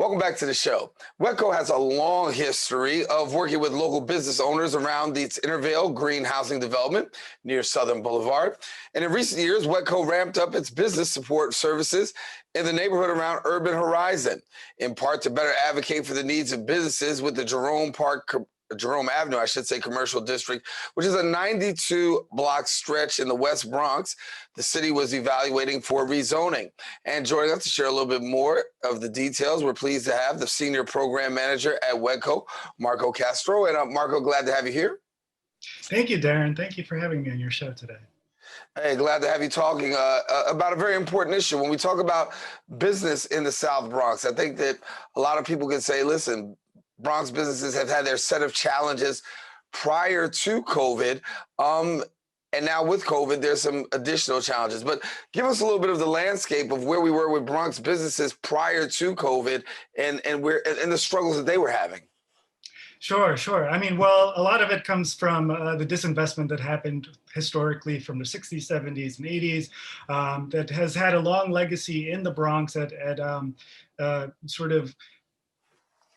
Welcome back to the show. WHEDco has a long history of working with local business owners around its Intervale Green Housing Development near Southern Boulevard. And in recent years, WHEDco ramped up its business support services in the neighborhood around Urban Horizon, in part to better advocate for the needs of businesses with the Jerome Avenue, commercial district, which is a 92-block stretch in the West Bronx. The city was evaluating for rezoning. And joining us to share a little bit more of the details, we're pleased to have the Senior Program Manager at WHEDco, Marco Castro. And Marco, glad to have you here. Thank you, Darren. Thank you for having me on your show today. Hey, glad to have you talking about a very important issue. When we talk about business in the South Bronx, I think that a lot of people can say, listen, Bronx businesses have had their set of challenges prior to COVID. And now with COVID, there's some additional challenges. But give us a little bit of the landscape of where we were with Bronx businesses prior to COVID and the struggles that they were having. Sure. I mean, well, a lot of it comes from the disinvestment that happened historically from the 60s, 70s, and 80s that has had a long legacy in the Bronx at sort of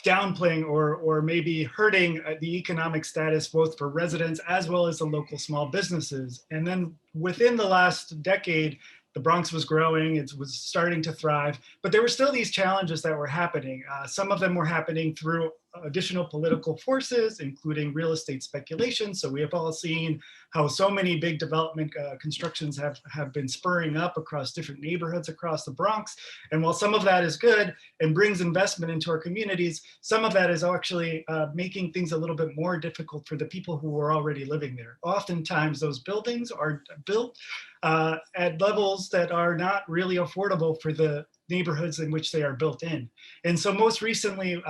downplaying or maybe hurting the economic status both for residents as well as the local small businesses. And then within the last decade, the Bronx was growing, it was starting to thrive, but there were still these challenges that were happening. Some of them were happening through additional political forces, including real estate speculation. So we have all seen how so many big development constructions have been spurring up across different neighborhoods across the Bronx. And while some of that is good and brings investment into our communities, some of that is actually making things a little bit more difficult for the people who are already living there. Oftentimes those buildings are built at levels that are not really affordable for the neighborhoods in which they are built in. And so most recently,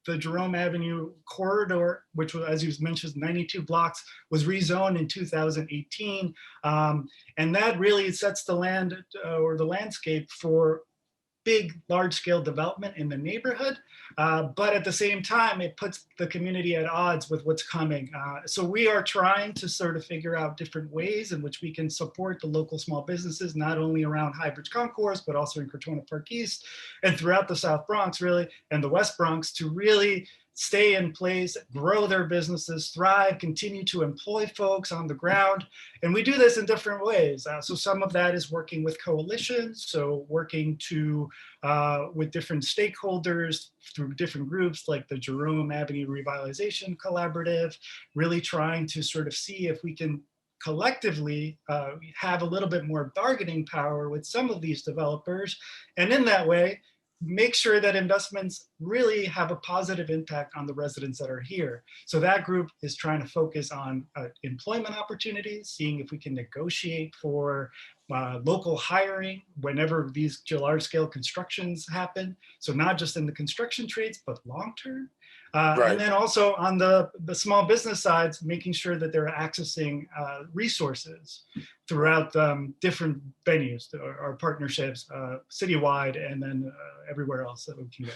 the Jerome Avenue corridor, which was, as you mentioned, 92 blocks, was rezoned in 2018. And that really sets the land or the landscape for big, large-scale development in the neighborhood. But at the same time, it puts the community at odds with what's coming. So we are trying to sort of figure out different ways in which we can support the local small businesses, not only around Highbridge Concourse, but also in Crotona Park East and throughout the South Bronx, really, and the West Bronx, to really stay in place, grow their businesses, thrive, continue to employ folks on the ground. And we do this in different ways. So some of that is working with coalitions, so working with different stakeholders through different groups like the Jerome Avenue Revitalization Collaborative, really trying to sort of see if we can collectively have a little bit more bargaining power with some of these developers. And in that way, make sure that investments really have a positive impact on the residents that are here. So that group is trying to focus on employment opportunities, seeing if we can negotiate for local hiring whenever these large-scale constructions happen. So not just in the construction trades, but long-term. Right. And then also on the small business sides, making sure that they're accessing resources throughout different venues, our partnerships, citywide, and then everywhere else that we can get.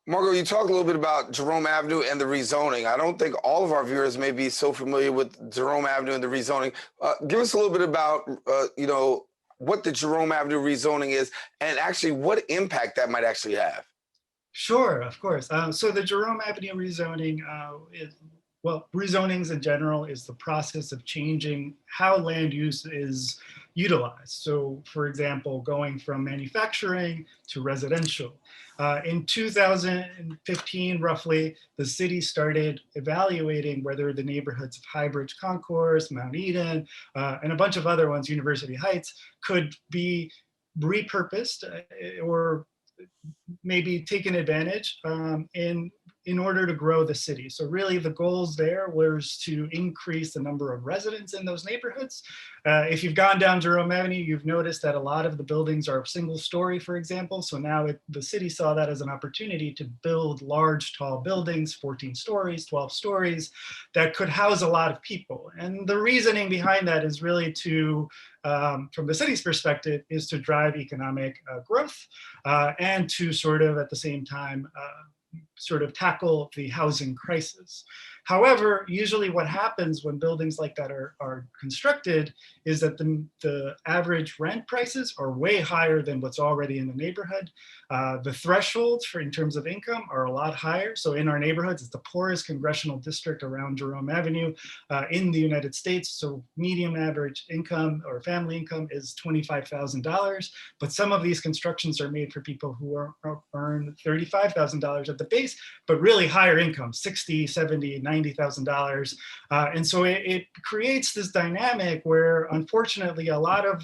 Marco, you talked a little bit about Jerome Avenue and the rezoning. I don't think all of our viewers may be so familiar with Jerome Avenue and the rezoning. Give us a little bit about, what the Jerome Avenue rezoning is and actually what impact that might actually have. Sure, of course. So the Jerome Avenue rezoning rezonings in general is the process of changing how land use is utilized. So for example, going from manufacturing to residential. In 2015, roughly, the city started evaluating whether the neighborhoods of Highbridge Concourse, Mount Eden, and a bunch of other ones, University Heights, could be repurposed or maybe taken advantage in order to grow the city. So really the goals there was to increase the number of residents in those neighborhoods. If you've gone down Jerome Avenue, you've noticed that a lot of the buildings are single story, for example. So now the city saw that as an opportunity to build large, tall buildings, 14 stories, 12 stories, that could house a lot of people. And the reasoning behind that is really to, from the city's perspective, is to drive economic growth and to sort of at the same time, sort of tackle the housing crisis. However, usually what happens when buildings like that are constructed is that the average rent prices are way higher than what's already in the neighborhood. The thresholds for in terms of income are a lot higher. So in our neighborhoods, it's the poorest congressional district around Jerome Avenue in the United States. So median average income or family income is $25,000. But some of these constructions are made for people who earn $35,000 at the base, but really higher income, $60,000, $70,000, $90,000. And so it creates this dynamic where, unfortunately, a lot of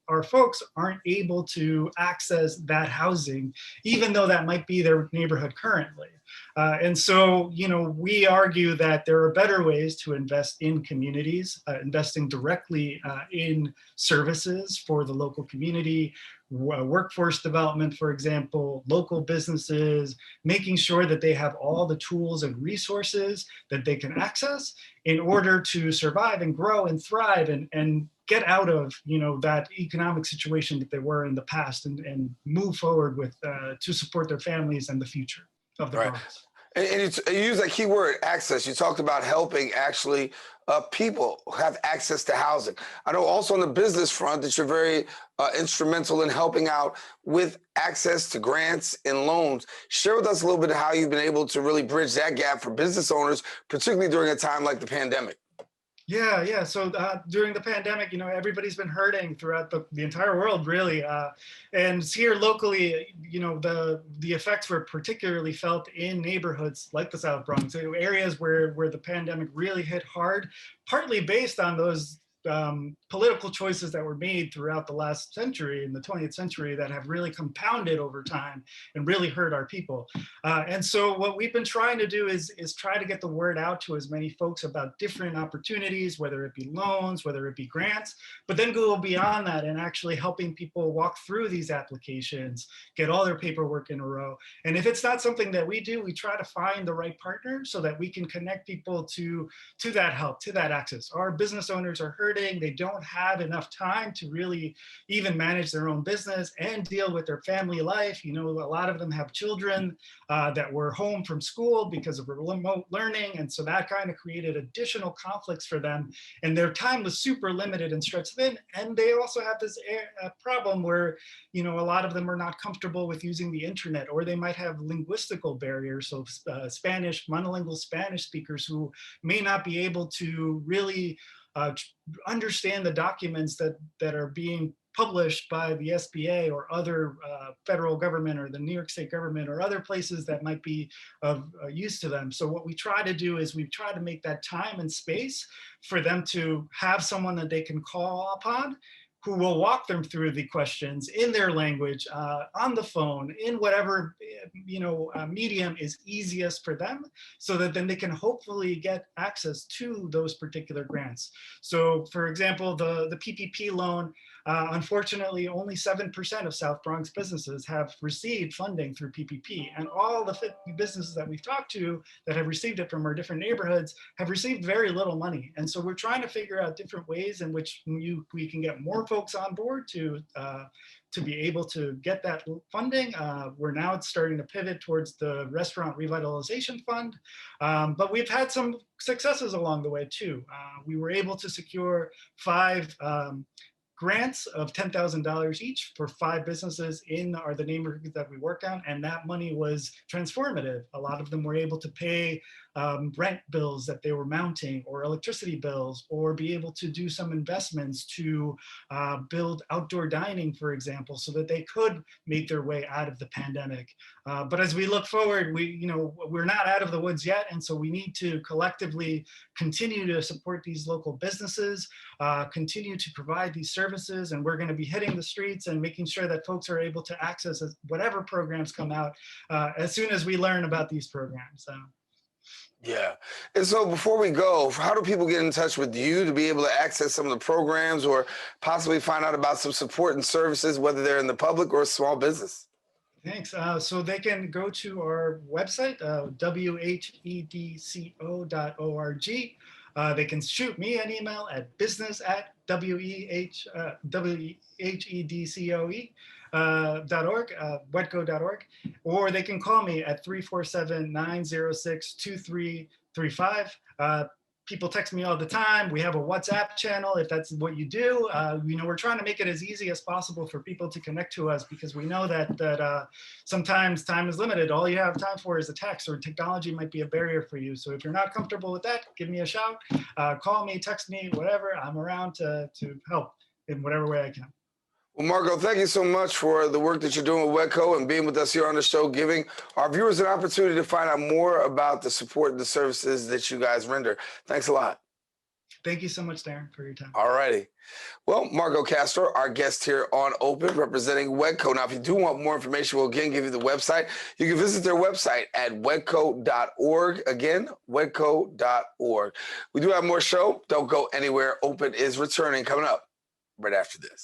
our folks aren't able to access that housing, even though that might be their neighborhood currently. And so, we argue that there are better ways to invest in communities, investing directly in services for the local community, workforce development, for example, local businesses, making sure that they have all the tools and resources that they can access in order to survive and grow and thrive and get out of that economic situation that they were in the past and move forward with to support their families and the future of the Bronx. And you use that key word, access. You talked about helping actually people have access to housing. I know also on the business front that you're very instrumental in helping out with access to grants and loans. Share with us a little bit of how you've been able to really bridge that gap for business owners, particularly during a time like the pandemic. Yeah. So during the pandemic, everybody's been hurting throughout the entire world, really. And here locally, the effects were particularly felt in neighborhoods like the South Bronx, areas where the pandemic really hit hard, partly based on those political choices that were made throughout the last century, in the 20th century, that have really compounded over time and really hurt our people. And so what we've been trying to do is try to get the word out to as many folks about different opportunities, whether it be loans, whether it be grants, but then go beyond that and actually helping people walk through these applications, get all their paperwork in a row. And if it's not something that we do, we try to find the right partner so that we can connect people to that help, to that access. Our business owners are hurting. They don't have enough time to really even manage their own business and deal with their family life. A lot of them have children that were home from school because of remote learning. And so that kind of created additional conflicts for them. And their time was super limited and stretched thin. And they also have this problem where, a lot of them are not comfortable with using the internet, or they might have linguistical barriers. So monolingual Spanish speakers who may not be able to really understand the documents that are being published by the SBA or other federal government or the New York State government or other places that might be of use to them. So what we try to do is we try to make that time and space for them to have someone that they can call upon, who will walk them through the questions in their language, on the phone, in whatever medium is easiest for them, so that then they can hopefully get access to those particular grants. So, for example, the PPP loan, unfortunately, only 7% of South Bronx businesses have received funding through PPP, and all the 50 businesses that we've talked to that have received it from our different neighborhoods have received very little money. And so we're trying to figure out different ways in which we can get more folks on board to be able to get that funding. We're now starting to pivot towards the Restaurant Revitalization Fund, but we've had some successes along the way too. We were able to secure 5 grants of $10,000 each for 5 businesses in the neighborhoods that we work on, and that money was transformative. A lot of them were able to pay rent bills that they were mounting, or electricity bills, or be able to do some investments to build outdoor dining, for example, so that they could make their way out of the pandemic. But as we look forward, we're not out of the woods yet, and so we need to collectively continue to support these local businesses, continue to provide these services, and we're going to be hitting the streets and making sure that folks are able to access whatever programs come out as soon as we learn about these programs. Yeah. And so before we go, how do people get in touch with you to be able to access some of the programs or possibly find out about some support and services, whether they're in the public or small business? Thanks. So they can go to our website, WHEDco.org. They can shoot me an email at business@WHEDcoe. WHEDco.org, or they can call me at 347-906-2335. People text me all the time. We have a WhatsApp channel if that's what you do. We're trying to make it as easy as possible for people to connect to us, because we know that sometimes time is limited. All you have time for is a text, or technology might be a barrier for you. So if you're not comfortable with that, give me a shout, call me, text me, whatever. I'm around to help in whatever way I can. Well, Marco, thank you so much for the work that you're doing with WHEDco and being with us here on the show, giving our viewers an opportunity to find out more about the support and the services that you guys render. Thanks a lot. Thank you so much, Daren, for your time. All righty. Well, Marco Castro, our guest here on Open, representing WHEDco. Now, if you do want more information, we'll again give you the website. You can visit their website at WHEDco.org. Again, WHEDco.org. We do have more show. Don't go anywhere. Open is returning, coming up right after this.